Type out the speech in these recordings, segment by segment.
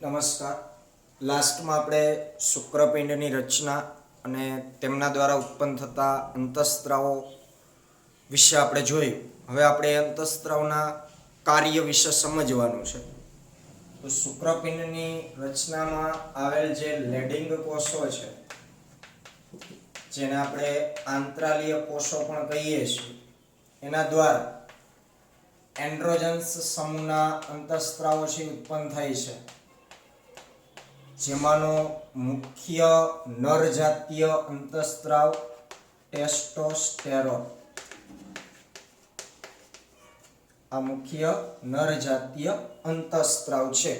નમસ્કાર. લાસ્ટમાં આપણે શુક્રપિંડની રચના અને તેમના દ્વારા ઉત્પન્ન થતા અંતઃસ્ત્રાવો વિશે આપણે જોયું. હવે આપણે અંતઃસ્ત્રાવના કાર્ય વિશે સમજવાનું છે. તો શુક્રપિંડની રચનામાં આવેલ જે લેડિંગ કોષો છે, જેને આપણે આંતરાલીય કોષો પણ કહીએ છીએ, એના દ્વારા એન્ડ્રોજન્સ સમૂહના અંતઃસ્ત્રાવો છે ઉત્પન્ન થાય છે, જેમાંનો મુખ્ય નરજાતીય અંતઃસ્ત્રાવ ટેસ્ટોસ્ટેરોન. આ મુખ્ય નરજાતીય અંતઃસ્ત્રાવ છે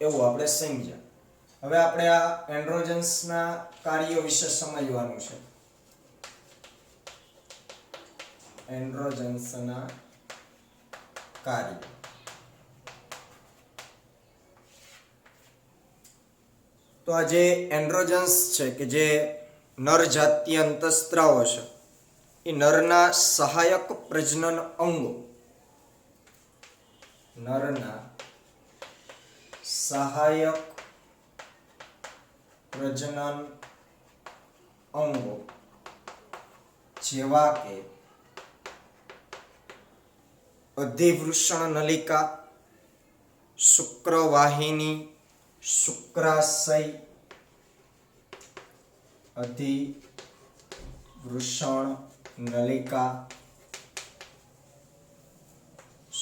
એવું આપણે સમજ્યા. હવે આપણે આ એન્ડ્રોજન્સના કાર્યો વિશે સમજવાનું છે. એન્ડ્રોજન્સના કાર્ય. તો આ જે એન્ડ્રોજન્સ છે કે જે નરજાતીય અંતઃસ્ત્રાવો છે, એ નરના સહાયક પ્રજનન અંગો, નરના સહાયક પ્રજનન અંગો જેવા કે અધિવૃષણ નલિકા, શુક્રવાહિની, શુક્રાશય, અધિવૃષણ નલિકા,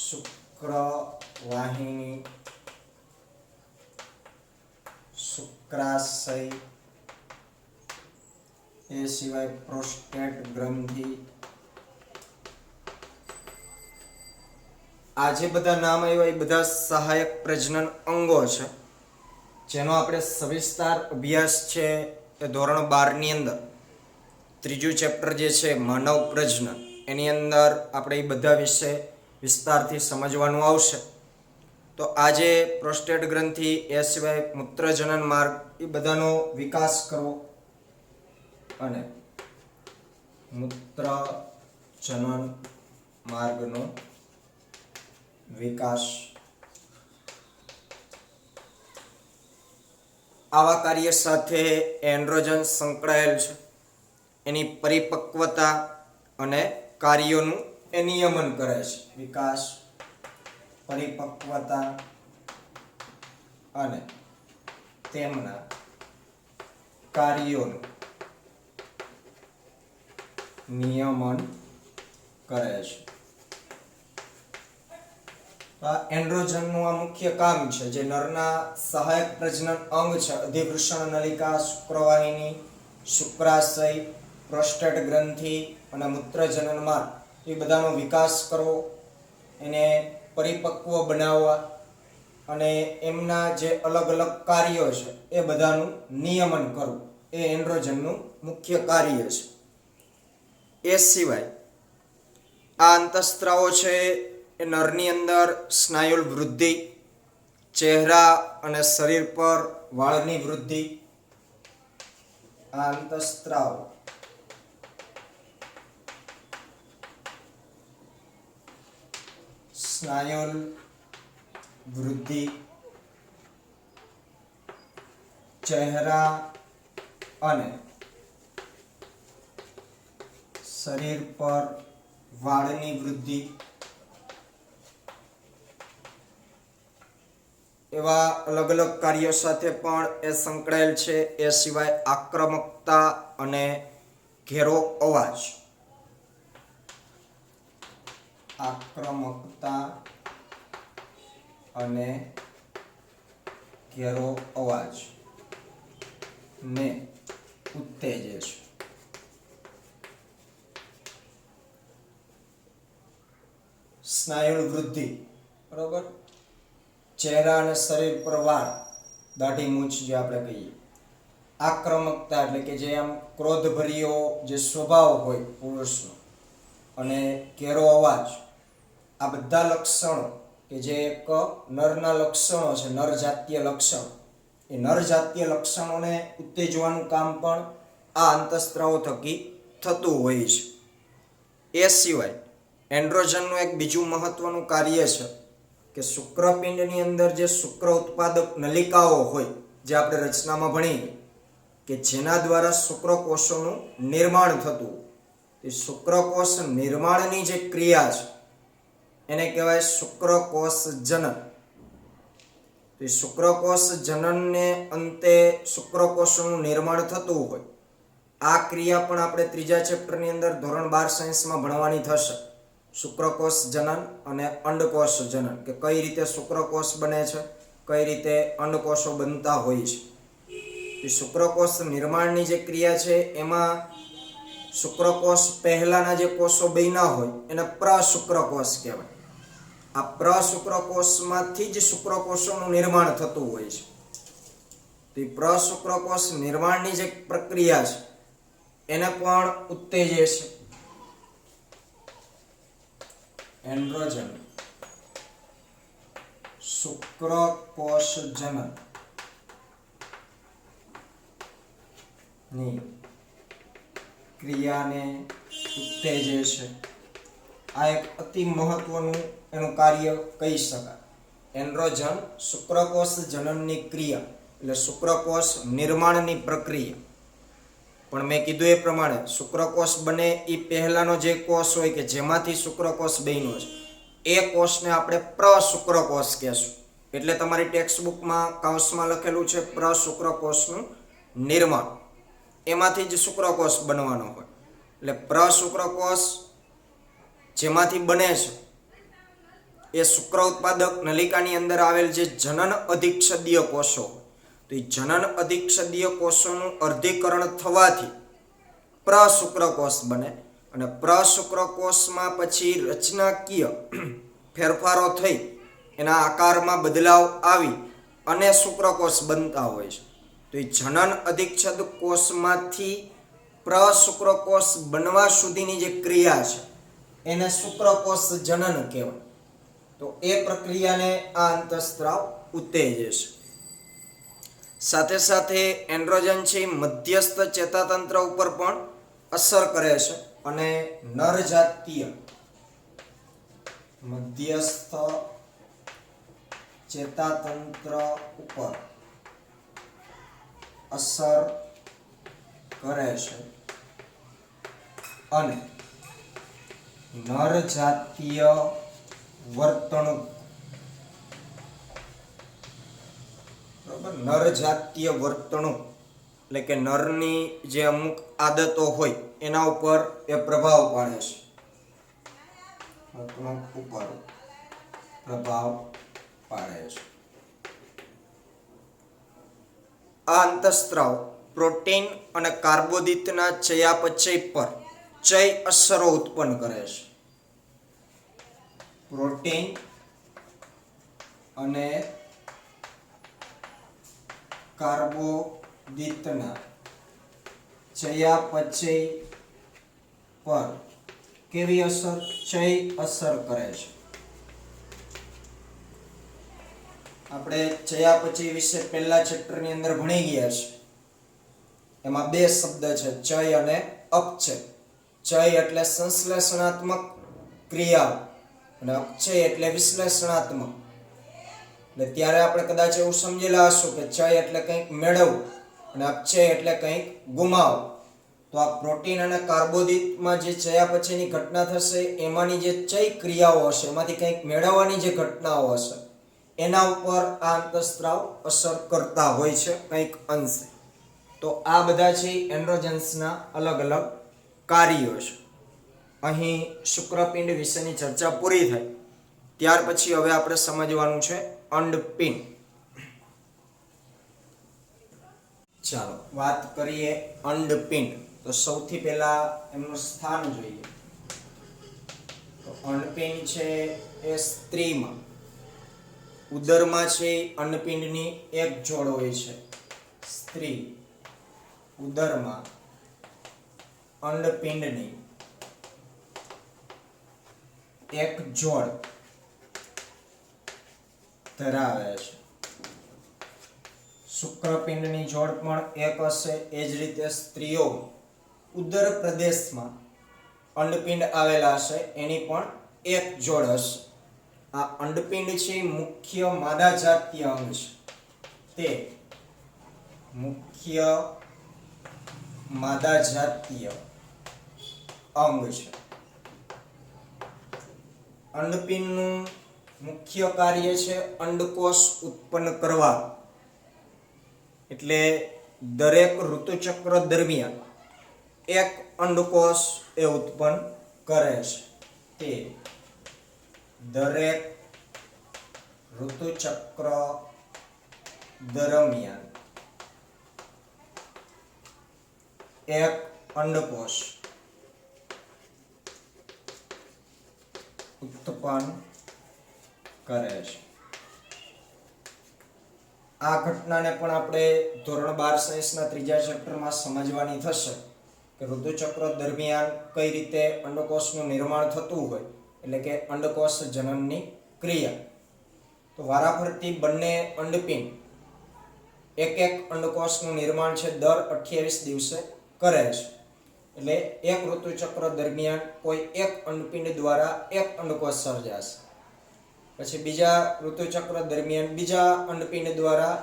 શુક્રવાહિની, શુક્રાશય, એ સિવાય પ્રોસ્ટેટ ગ્રંથિ. આ જે બધા નામ આવ્યા એ બધા સહાયક પ્રજનન અંગો છે, જેનો આપણે સવિસ્તાર અભ્યાસ છે એ ધોરણ 12 ની અંદર ત્રીજું ચેપ્ટર જે છે માનવ પ્રજનન, એની અંદર આપણે એ બધા વિશે વિસ્તારથી સમજવાનું આવશે. તો આજે પ્રોસ્ટેટ ગ્રંથિ, એ સિવાય મૂત્રજનન માર્ગ, એ બધાનો વિકાસ કરવો અને મૂત્રજનન માર્ગનો વિકાસ, આવા કાર્ય સાથે એન્ડ્રોજન સંકળાયેલ છે. એની પરિપક્વતા અને કાર્યોનું એ નિયમન કરે છે. વિકાસ, પરિપક્વતા અને તેમના કાર્યોનું નિયમન કરે છે. એન્ડ્રોજનનું આ મુખ્ય કામ છે, જે નરના સહાયક પ્રજનન અંગ છે, અધિવૃષણ નલિકા, શુક્રવાહિની, શુક્રાશય, પ્રોસ્ટેટ ગ્રંથિ અને મૂત્રજનન માર્ગ, એ બધાનો વિકાસ કરવો, એને પરિપક્વ બનાવવા અને એમના જે અલગ અલગ કાર્યો છે એ બધાનું નિયમન કરવું, એ એન્ડ્રોજનનું મુખ્ય કાર્ય છે. એ સિવાય આ અંતઃસ્ત્રાવો છે એ નરની અંદર સ્નાયુલ વૃદ્ધિ, ચહેરા અને શરીર પર વાળની વૃદ્ધિ, આ અંતઃસ્ત્રાવ સ્નાયુલ વૃદ્ધિ, ચહેરા અને શરીર પર વાળની વૃદ્ધિ, એવા અલગ અલગ કાર્યો સાથે પણ એ સંકળાયેલ છે. એ સિવાય આક્રમકતા અને ઘેરો અવાજ, આક્રમકતા અને ઘેરો અવાજ ને ઉત્તેજે છે. સ્નાયુ વૃદ્ધિ, બરોબર, ચહેરા અને શરીર પર વાળ, દાઢી મૂછ જે આપણે કહીએ. આક્રમકતા એટલે કે જે આમ ક્રોધભર્યો જે સ્વભાવ હોય પુરુષનો, અને ઘેરો અવાજ, આ બધા લક્ષણો કે જે એક નરના લક્ષણો છે, નરજાતીય લક્ષણ, એ નરજાતીય લક્ષણોને ઉત્તેજવાનું કામ પણ આ અંતઃસ્ત્રાવો થકી થતું હોય છે. એ સિવાય એન્ડ્રોજનનું એક બીજું મહત્વનું કાર્ય છે કે શુક્રપિંડની અંદર જે શુક્ર ઉત્પાદક નલિકાઓ હોય, જે આપણે રચનામાં ભણીએ કે જેના દ્વારા શુક્રકોષોનું નિર્માણ થતું, એ શુક્રકોષ નિર્માણની જે ક્રિયા છે એને કહેવાય શુક્રકોષ જનન. તો શુક્રકોષ જનનને અંતે શુક્રકોષોનું નિર્માણ થતું હોય. આ ક્રિયા પણ આપણે ત્રીજા ચેપ્ટરની અંદર ધોરણ 12 સાયન્સમાં ભણવાની થશે. શુક્રકોષ જનન અને અંડકોષ જનન, કે કઈ રીતે શુક્રકોષ બને છે, કઈ રીતે અંડકોષો બનતા હોય છે. શુક્રકોષ નિર્માણની જે ક્રિયા છે એમાં શુક્રકોષ પહેલાના જે કોષો બન્યા હોય એને પ્રશુક્રકોષ કહેવાય. આ પ્રશુક્રકોષમાંથી જ શુક્રકોષોનું નિર્માણ થતું હોય છે. તો એ પ્રશુક્રકોષ નિર્માણની જે પ્રક્રિયા છે એને પણ ઉત્તેજે છે એન્ડ્રોજન. શુક્રકોષ જનન ની ક્રિયાને ઉત્તેજે છે. આ એક અતિ મહત્વનું એનું કાર્ય કહી શકાય. એન્ડ્રોજન શુક્રકોષ જનનની ક્રિયા એટલે શુક્રકોષ નિર્માણની પ્રક્રિયા. પણ મેં કીધું એ પ્રમાણે શુક્રકોષ બને એ પહેલાનો જે કોષ હોય કે જેમાંથી શુક્રકોષ બન્યો છે એ કોષને આપણે પ્રશુક્રકોષ કહેશું. એટલે તમારી ટેક્સ્ટબુકમાં કૌંસમાં લખેલું છે પ્રશુક્રકોષનું નિર્માણ. એમાંથી જ શુક્રકોષ બનવાનો હોય. એટલે પ્રશુક્રકોષ જેમાંથી બને છે એ શુક્ર ઉત્પાદક નલિકાની અંદર આવેલ જે જનન અધિક્ષદીય કોષો, તો એ જનન અધિક્ષદીય કોષોનું અર્ધીકરણ થવાથી પ્રશુક્રકોષ બને. અને પ્રશુક્રકોષમાં પછી રચનાકીય ફેરફારો થઈ એના આકારમાં બદલાવ આવી અને શુક્રકોષ બનતા હોય છે. તો એ જનન અધિક્ષદ કોષમાંથી પ્રશુક્રકોષ બનવા સુધીની જે ક્રિયા છે એને શુક્રકોષ જનન કહેવાય. તો એ પ્રક્રિયાને આ અંતઃસ્ત્રાવ ઉત્તેજે છે. સાથે સાથે એન્ડ્રોજન છે મધ્યસ્થ ચેતાતંત્ર ઉપર પણ અસર કરે છે અને નરજાતીય મધ્યસ્થ ચેતાતંત્ર ઉપર અસર કરે છે અને નરજાતીય વર્તણૂક, બરાબર, નરજાતીય વર્તણૂક એટલે કે નરની જે અમુક આદતો હોય એના ઉપર એ પ્રભાવ પાડે છે. વર્તણૂક ઉપર પ્રભાવ પાડે છે. આ અંતઃસ્ત્રાવ પ્રોટીન અને કાર્બોદિતના ચયાપચય પર ચય અસરો ઉત્પન્ન કરે છે. પ્રોટીન અને કાર્બોદિતના ચયાપચય પર કેવી અસર? ચય અસર કરે છે. આપણે ચયાપચય વિશે પહેલા ચેપ્ટરની અંદર ભણી ગયા છે. એમાં બે શબ્દ છે, ચય અને અપચય. ચય એટલે સંશ્લેષણાત્મક ક્રિયાઓ અને અપચય એટલે વિશ્લેષણાત્મક. એટલે ત્યારે આપણે કદાચ એવું સમજેલા હશું કે ચય એટલે કંઈક મેળવવું અને અપચય એટલે કંઈક ગુમાવવું. તો આ પ્રોટીન અને કાર્બોદિતમાં જે ચયાપચયની ઘટના થશે એમાંની જે ચય ક્રિયાઓ હશે, એમાંથી કંઈક મેળવવાની જે ઘટનાઓ હશે એના ઉપર આ અંતઃસ્ત્રાવ અસર કરતા હોય છે કંઈક અંશે. તો આ બધા છે એન્ડ્રોજન્સના અલગ અલગ કાર્યો છે. અહીં શુક્રપિંડ વિશેની ચર્ચા પૂરી થઈ. ત્યાર પછી હવે આપણે સમજવાનું છે અંડપિંડ. ચાલો વાત કરીએ અંડપિંડ. તો સૌથી પહેલા એમનું સ્થાન જોઈએ. તો અંડપિંડ છે એ સ્ત્રીમાં, ઉદરમાં છે અંડપિંડની એક જોડ હોય છે. સ્ત્રી ઉદરમાં અંડપિંડની એક જોડ ધરાવે છે. શુક્રપિંડની જોડ પણ એક હશે. એ જ રીતે સ્ત્રીઓ ઉદર પ્રદેશમાં અંડપિંડ આવેલા હશે એની પણ એક જોડ હશે. આ અંડપિંડ છે મુખ્ય માદા જાતીય અંગ છે, તે મુખ્ય માદા જાતીય અંગ છે. અંડપિંડનું મુખ્ય કાર્ય છે અંડકોષ ઉત્પન્ન કરવા. એટલે દરેક ઋતુચક્ર દરમિયાન એક અંડકોષ એ ઉત્પન્ન કરે છે. તે દરેક ઋતુચક્ર દરમિયાન એક અંડકોષ ઉત્પન્ન કરે છે. આ ઘટનાને પણ આપણે ધોરણ 12 સાયન્સના 3જા ચેપ્ટરમાં સમજવાની થશે કે ઋતુચક્ર દરમિયાન કઈ રીતે અંડકોષનું નિર્માણ થતું હોય, એટલે કે અંડકોષ જનનની ક્રિયા. તો વારાફરતી બંને અંડપિંડ એક અંડકોષનું નિર્માણ છે દર 28 દિવસે કરે છે. એટલે એક ઋતુચક્ર દરમિયાન કોઈ એક અંડપિંડ દ્વારા એક અંડકોષ સર્જાશે, પછી બીજા ઋતુચક્ર દરમિયાન બીજા અંડપિંડ દ્વારા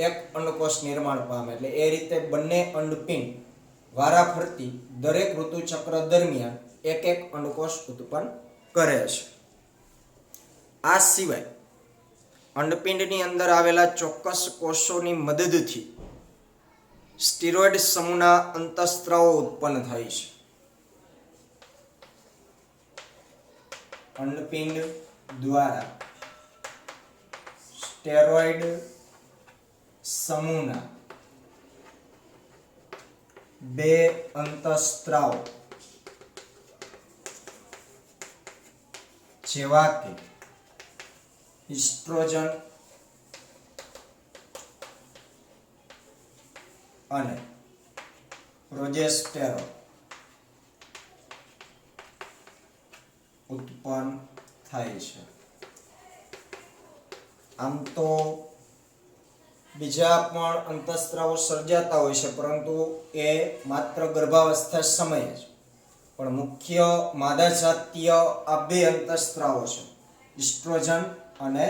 એક અંડકોષ નિર્માણ પામે. એટલે એ રીતે બંને અંડપિંડ વારાફરતી દરેક ઋતુચક્ર દરમિયાન એક અંડકોષ ઉત્પન્ન કરે છે. આ સિવાય અંડપિંડની અંદર આવેલા ચોક્કસ કોષોની મદદથી સ્ટીરોઇડ સમૂહના અંતઃસ્ત્રાવો ઉત્પન્ન થાય છે. અંડપિંડ દ્વારા સ્ટેરોઇડ સમૂહના બે અંતઃસ્ત્રાવ જેવા કે ઇસ્ટ્રોજન અને પ્રોજેસ્ટેરોન ઉત્પન્ન થાય છે. આમ તો બીજા પણ અંતઃસ્ત્રાવો સર્જાતા હોય છે, પરંતુ એ માત્ર ગર્ભાવસ્થા સમયે જ. પણ મુખ્ય માદા જાતીય આ બે અંતઃસ્ત્રાવો છે, ઇસ્ટ્રોજન અને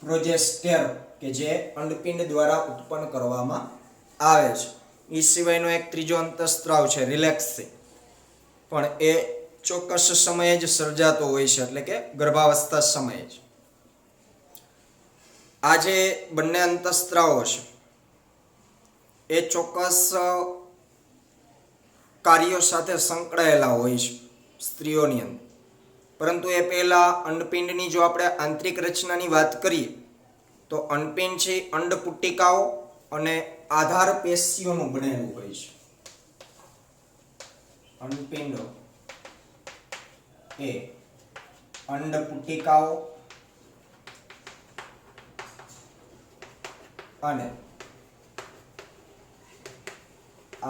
પ્રોજેસ્ટેરોન, કે જે અંડપિંડ દ્વારા ઉત્પન્ન કરવામાં આવે છે. એ સિવાયનો એક ત્રીજો અંતઃસ્ત્રાવ છે રિલેક્સિન, પણ એ ચોક્કસ સમયે જ સર્જાતો હોય છે, એટલે કે ગર્ભાવસ્થા સમયે જ. આ જે બંને અંતઃસ્ત્રાવો છે એ ચોક્કસ કાર્યો સાથે સંકળાયેલા હોય છે સ્ત્રીઓની અંદર. પરંતુ એ પહેલા અંડપિંડની જો આપણે આંતરિક રચનાની વાત કરીએ તો અંડપિંડ છે અંડપુટ્ટિકાઓ અને આધાર પેશીઓનું બનેલું હોય છે. અંડપિંડો એ અંડપુટ્ટિકાઓ અને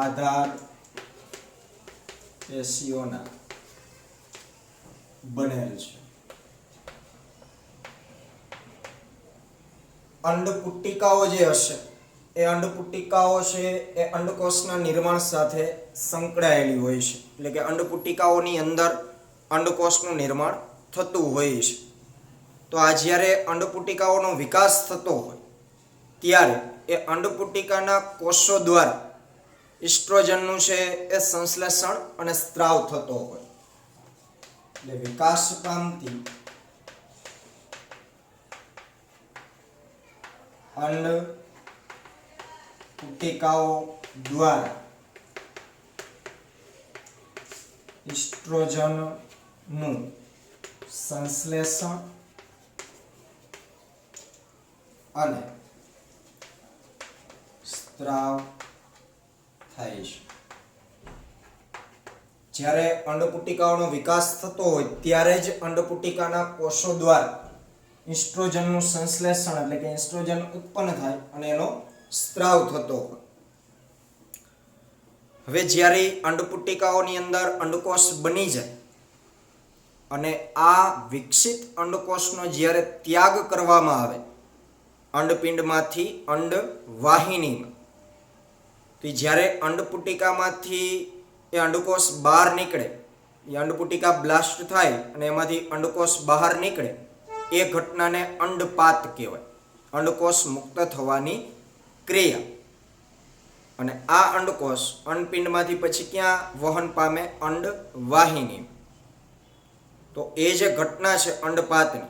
આધાર પેશીઓના બનેલ છે. અંડપુટ્ટિકાઓ જે હશે એ અંડપુટ્ટિકાઓ છે એ અંડકોષના નિર્માણ સાથે સંકળાયેલી હોય છે. એટલે કે અંડપુટ્ટિકાઓની અંદર અંડકોષનું નિર્માણ થતું હોય છે. તો આ જ્યારે અંડપુટ્ટિકાઓનો વિકાસ થતો હોય ત્યારે એ અંડપુટ્ટિકાના કોષો દ્વારા ઇસ્ટ્રોજનનું છે એ સંશ્લેષણ અને સ્ત્રાવ થતો હોય. એટલે વિકાસ પામતી અંડપુટ્ટિકાઓ દ્વારા ઇસ્ટ્રોજનનું સંશ્લેષણ અને સ્ત્રાવ થાય છે. જ્યારે અંડપુટ્ટિકાઓનો વિકાસ થતો હોય ત્યારે જ અંડપુટ્ટિકાના કોષો દ્વારા ઇસ્ટ્રોજનનું સંશ્લેષણ એટલે કે ઇસ્ટ્રોજન ઉત્પન્ન થાય અને એનો સ્ત્રાવ થતો હોય. હવે જ્યારે અંડપુટ્ટિકાઓની અંદર અંડકોષ બની જાય અને આ વિકસિત અંડકોષનો જ્યારે ત્યાગ કરવામાં આવે અંડપિંડમાંથી અંડવાહિનીમાં, તો જ્યારે અંડપુટ્ટિકામાંથી એ અંડકોષ બહાર નીકળે, એ અંડપુટ્ટિકા બ્લાસ્ટ થાય અને એમાંથી અંડકોષ બહાર નીકળે, એ ઘટનાને અંડપાત કહેવાય, અંડકોષ મુક્ત થવાની ક્રિયા. અને આ અંડકોષ અંડપિંડમાંથી પછી ક્યાં વહન પામે? અંડવાહિની. તો એ જે ઘટના છે અંડપાતની,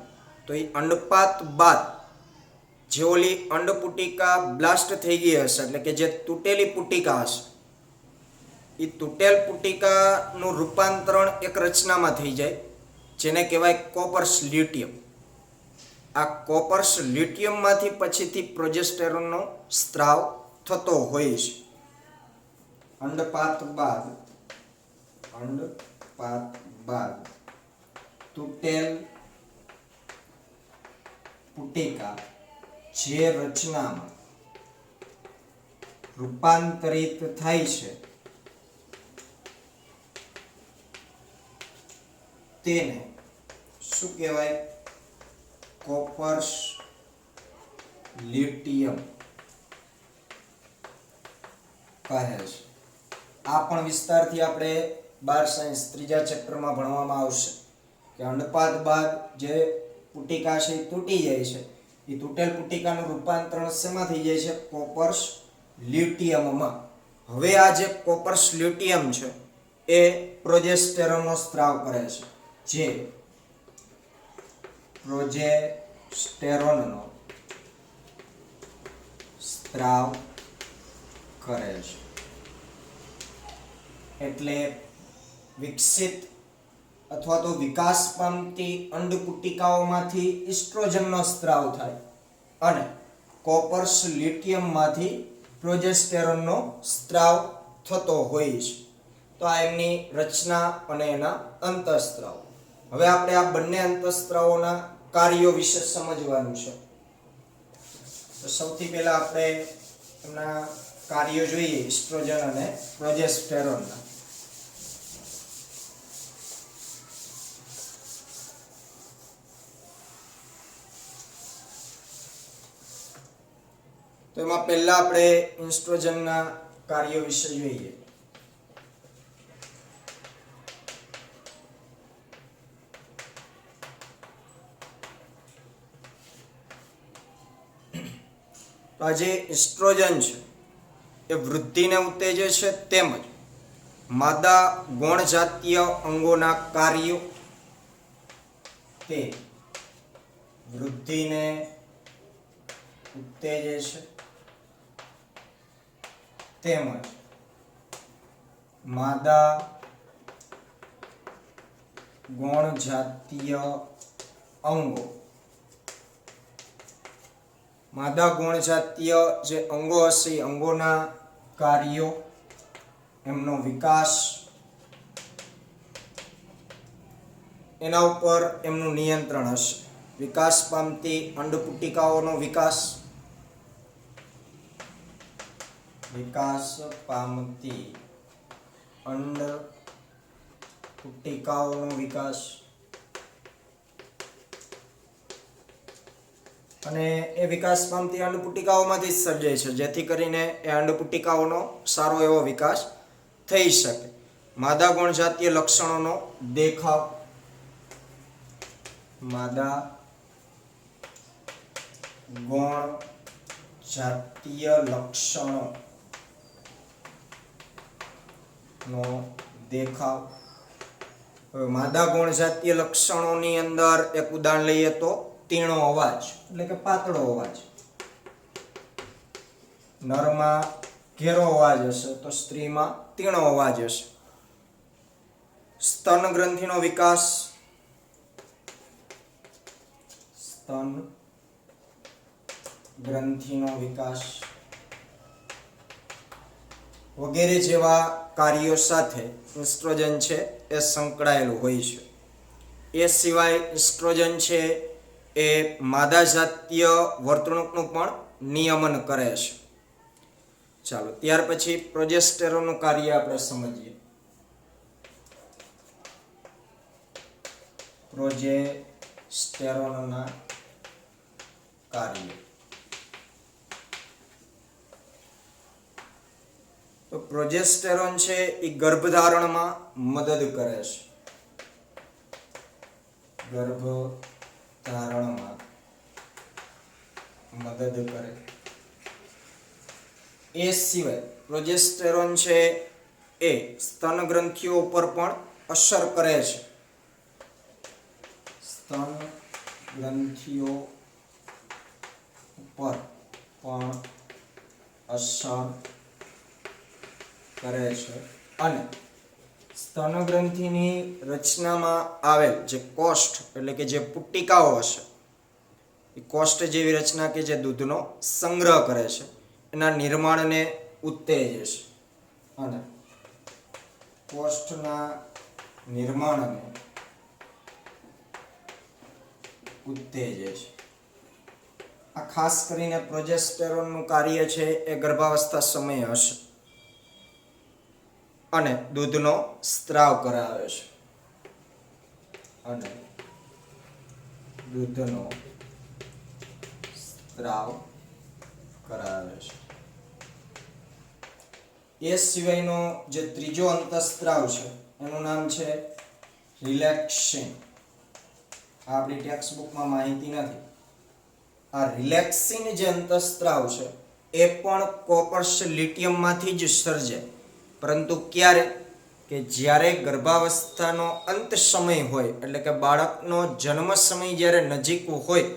તો એ અંડપાત બાદ જે ઓલી અંડપુટિકા બ્લાસ્ટ થઈ ગઈ હશે, એટલે કે જે તૂટેલી પુટિકા હશે, એ તૂટેલ પુટિકાનું રૂપાંતરણ એક રચનામાં થઈ જાય, જેને કહેવાય કોપર્સ લ્યુટિયમ. આ કોપર્સ લ્યુટિયમમાંથી પછીથી પ્રોજેસ્ટેરોનનો સ્ત્રાવ થતો હોય છે. અંડપાત બાદ તૂટેલ પુટિકા જે રચનામાં રૂપાંતરિત થાય છે તેને શું કહેવાય? કોપર્સ લ્યુટિયમ કહે છે. આ પણ વિસ્તારથી આપણે 12 સાયન્સ ત્રીજા ચેપ્ટરમાં ભણવામાં આવશે કે અંડપાત બાદ જે પુટિકા છે એ તૂટી જાય છે, એ તૂટેલ પુટિકાનું રૂપાંતરણ શેમાં થઈ જાય છે? કોપર્સ લ્યુટિયમમાં. હવે આ જે કોપર્સ લ્યુટિયમ છે એ પ્રોજેસ્ટેરોનનો સ્ત્રાવ કરે છે, જે પ્રોજેસ્ટેરોનનો સ્ત્રાવ કરે છે. એટલે વિકસિત અથવા તો વિકાસ પામતી અંડપુટિકાઓમાંથી ઇસ્ટ્રોજનનો સ્ત્રાવ થાય અને કોપર્સ લ્યુટિયમમાંથી પ્રોજેસ્ટેરોનનો સ્ત્રાવ થતો હોય છે. તો આ એમની રચના અને એના અંતઃસ્ત્રાવ. હવે આપણે આ બંને અંતઃસ્ત્રાવોના કાર્યો વિશે સમજવાનું છે. તો સૌથી પહેલા આપણે એમના કાર્યો જોઈએ, ઇસ્ટ્રોજન અને પ્રોજેસ્ટેરોનના. તો એમાં પહેલા આપણે ઇસ્ટ્રોજનના કાર્યો વિશે જોઈએ. તો આ જે ઇસ્ટ્રોજન છે એ વૃદ્ધિને ઉત્તેજે છે, તેમજ માદા ગૌણજાતીય અંગોના કાર્યો તે વૃદ્ધિને ઉત્તેજે છે, તેમજ માદા ગૌણજાતીય અંગો, માદા ગૌણજાતીય જે અંગો હશે એ અંગોના કાર્યો, એમનો વિકાસ, એના ઉપર એમનું નિયંત્રણ હશે. વિકાસ પામતી અંડપુટિકાઓનો વિકાસ, વિકાસ પામતી અંડપુટિકાઓનો વિકાસ, અને એ વિકાસ પામતી અંડપુટિકાઓમાંથી જ સર્જાય છે, જેથી કરીને એ અંડપુટિકાઓનો સારો એવો વિકાસ થઈ શકે. માદા ગૌણજાતીય લક્ષણોનો દેખાવ, માદા ગૌણજાતીય લક્ષણોનો દેખાવ. માદા ગૌણજાતીય લક્ષણોની અંદર એક ઉદાહરણ લઈએ તો તીણો અવાજ, એટલે કે પાતળો અવાજ. નરમાં ઘેરો અવાજ હશે તો સ્ત્રીમાં તીણો અવાજ હશે. સ્તન ગ્રંથિનો વિકાસ, સ્તન ગ્રંથિનો વિકાસ વગેરે જેવા કાર્યો સાથે ઇસ્ટ્રોજન છે એ સંકળાયેલું હોય છે. એ સિવાય ઇસ્ટ્રોજન છે એ માદા જાતીય વર્તણૂકનું પણ નિયમન કરે છે. ચાલો ત્યાર પછી પ્રોજેસ્ટેરોનનું કાર્ય આપણે સમજીએ. પ્રોજેસ્ટેરોનના કાર્ય. તો પ્રોજેસ્ટેરોન છે એ ગર્ભધારણમાં મદદ કરે છે. ગર્ભ ધારણમાં મદદ કરે. એ સિવાય પ્રોજેસ્ટેરોન છે એ સ્તન ગ્રંથિઓ ઉપર પણ અસર કરે છે. સ્તન ગ્રંથિઓ ઉપર પણ અસર કરે છે અને સ્તન ગ્રંથિની રચનામાં આવેલ જે કોષ્ઠ એટલે કે જે પુટ્ટિકાઓ હશે એ કોષ્ઠ જેવી રચના કે જે દૂધનો સંગ્રહ કરે છે એના નિર્માણને ઉત્તેજે છે અને કોષ્ઠના નિર્માણને ઉત્તેજે છે. આ ખાસ કરીને પ્રોજેસ્ટેરોનનું કાર્ય છે એ ગર્ભાવસ્થા સમયે હશે અને દૂધનો સ્ત્રાવ કરાવે છે અને દૂધનો સ્ત્રાવ કરાવે છે. એ સિવાયનો જે ત્રીજો અંતઃસ્ત્રાવ છે એનું નામ છે રિલેક્સિન. આપણી ટેક્સ્ટ બુકમાં માહિતી નથી. આ રિલેક્સિન જે અંતઃસ્ત્રાવ છે એ પણ કોપર્સ લ્યુટિયમમાંથી જ સર્જાય, પરંતુ ક્યારે કે જ્યારે ગર્ભાવસ્થાનો અંત સમય હોય એટલે કે બાળકનો જન્મ સમય જ્યારે નજીક હોય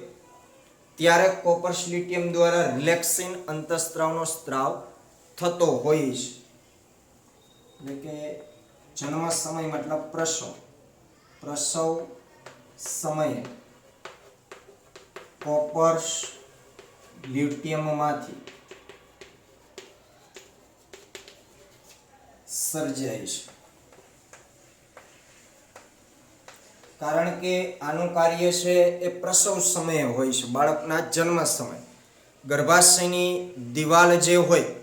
ત્યારે કોપર્સ લ્યુટિયમ દ્વારા રિલેક્સિન અંતઃસ્ત્રાવનો સ્ત્રાવ થતો હોય છે. એટલે કે જન્મ સમય મતલબ પ્રસવ સમયે કોપર્સ લ્યુટિયમમાંથી સર્જાય છે. કારણ કે આનું કાર્ય છે એ પ્રસવ સમયે હોય છે, બાળકના જન્મ સમયે. ગર્ભાશયની દિવાલ જે હોય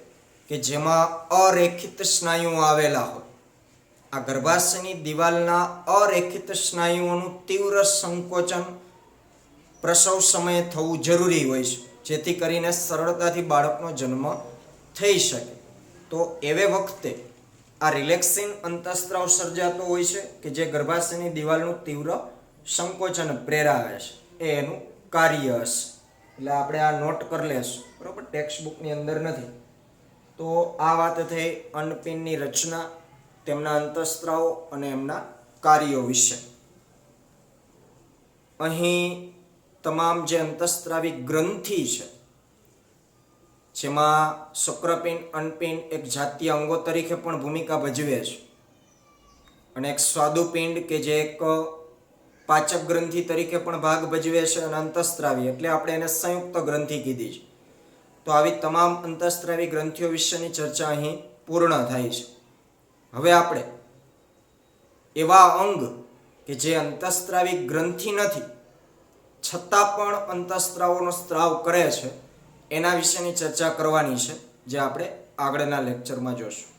કે જેમાં અરેખિત સ્નાયુઓ આવેલા હોય, આ ગર્ભાશયની દિવાલના અરેખિત સ્નાયુઓનું તીવ્ર સંકોચન પ્રસવ સમયે થવું જરૂરી હોય છે, જેથી કરીને સરળતાથી બાળકનો જન્મ થઈ શકે. તો એવે વખતે આ રિલેક્સિન અંતઃસ્ત્રાવ સર્જાતો હોય છે કે જે ગર્ભાશયની દિવાલનું તીવ્ર સંકોચન પ્રેરાવે છે. એ એનું કાર્ય હશે. એટલે આપણે આ નોટ કરી લેશું, બરોબર? ટેક્સ્ટ બુકની અંદર નથી. તો આ વાત થઈ અંડપિંડની રચના, તેમના અંતઃસ્ત્રાવો અને એમના કાર્યો વિશે. અહીં તમામ જે અંતઃસ્ત્રાવી ગ્રંથિ છે જેમાં શુક્રપિંડ, અંડપિંડ એક જાતીય અંગો તરીકે પણ ભૂમિકા ભજવે છે અને એક સ્વાદુપિંડ કે જે એક પાચક ગ્રંથિ તરીકે પણ ભાગ ભજવે છે અને અંતઃસ્ત્રાવી એટલે આપણે એને સંયુક્ત ગ્રંથિ કીધી છે. તો આવી તમામ અંતઃસ્ત્રાવી ગ્રંથિઓ વિશેની ચર્ચા અહીં પૂર્ણ થાય છે. હવે આપણે એવા અંગ કે જે અંતઃસ્ત્રાવી ગ્રંથિ નથી છતાં પણ અંતઃસ્ત્રાવોનો સ્ત્રાવ કરે છે એના વિશેની ચર્ચા કરવાની છે, જે આપણે આગળના લેક્ચરમાં જોશું.